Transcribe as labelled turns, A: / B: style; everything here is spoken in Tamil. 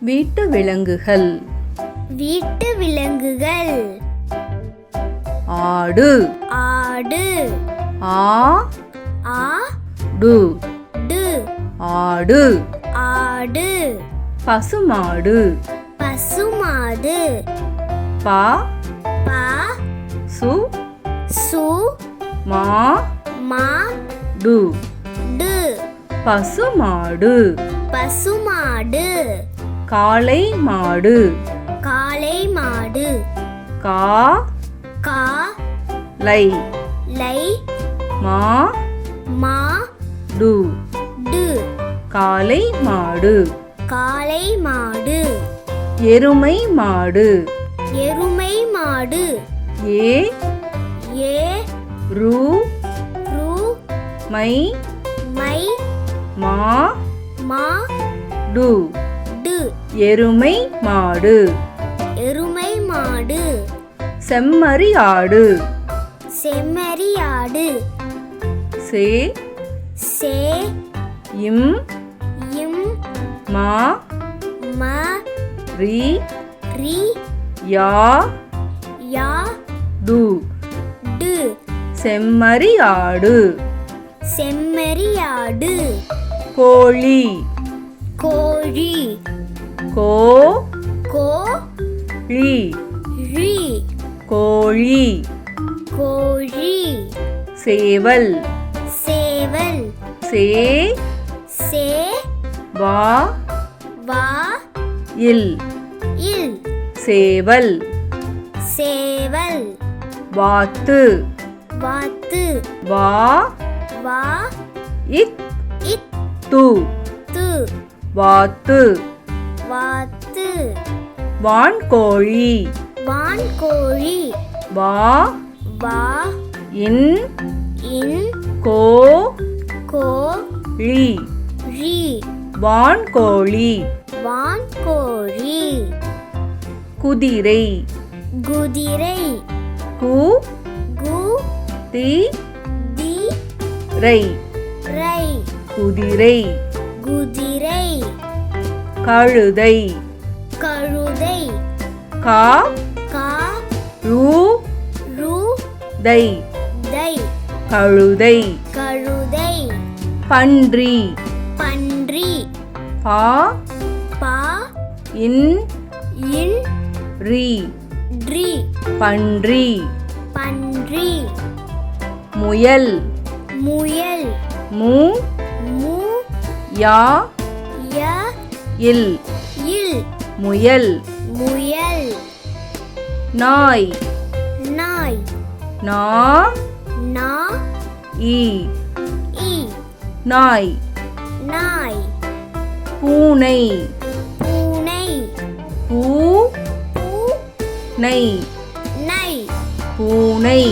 A: வீட்டு விலங்குகள்.
B: வீட்டு விலங்குகள்.
A: ஆடு.
B: ஆடு.
A: ஆடு. ஆடு.
B: ஆடு.
A: பசுமாடு.
B: பசுமாடு.
A: பா
B: பா
A: சு
B: சு
A: மா
B: மா
A: டு.
B: டு.
A: பசுமாடு.
B: பசுமாடு.
A: காளை மாடு.
B: காளை மாடு.
A: கா
B: கா
A: லை
B: லை
A: மா
B: மா
A: டு.
B: டு.
A: காளை மாடு.
B: காளை மாடு.
A: எருமை மாடு.
B: எருமை மாடு.
A: ஏ
B: ஏ
A: ரு
B: ரு
A: மை
B: மை
A: மா
B: மா
A: டு.
B: டு.
A: எருமை மாடு.
B: எருமை மாடு.
A: செம்மறி ஆடு.
B: செம்மறி ஆடு.
A: சே
B: சே
A: இம்
B: இம்
A: மா
B: ம
A: ரி
B: ரி
A: யா
B: யா
A: டு.
B: டு.
A: செம்மறி ஆடு.
B: செம்மறி ஆடு.
A: கோழி.
B: கோழி.
A: கோ
B: கோ
A: ழி
B: ழி
A: கோழி.
B: கோழி.
A: சேவல்.
B: சேவல்.
A: சே
B: சே
A: வா
B: வா
A: இல்
B: இல்
A: சேவல்.
B: சேவல்.
A: வாத்து.
B: வாத்து.
A: வா
B: வா
A: இத்
B: இத்
A: து.
B: து.
A: வாத்து.
B: வாத்து.
A: வான்கோழி.
B: வான்கோழி.
A: வா
B: வா
A: இன்
B: இன்
A: கோ
B: கோ
A: ழி
B: ழி
A: வான்கோழி.
B: வான்கோழி.
A: குதிரை.
B: குதிரை.
A: கு
B: கு
A: தி
B: தி
A: ரை
B: ரை
A: குதிரை.
B: குதிரை.
A: கழுதை.
B: கழுதை.
A: கா
B: கா
A: ரு
B: ரு
A: தை
B: தை
A: கழுதை.
B: கழுதை.
A: பன்றி.
B: பன்றி.
A: பா
B: பா
A: இன்
B: இன்
A: ரி
B: ரி
A: பன்றி.
B: பன்றி.
A: முயல்.
B: முயல்.
A: மு
B: மு
A: யா
B: ய
A: இல்
B: இல்
A: முயல்.
B: முயல்.
A: நாய்.
B: நாய்.
A: நா
B: நா
A: இ
B: இ
A: நாய்.
B: நாய்.
A: பூனை.
B: பூனை.
A: பூ
B: பூ
A: நை
B: நை
A: பூனை.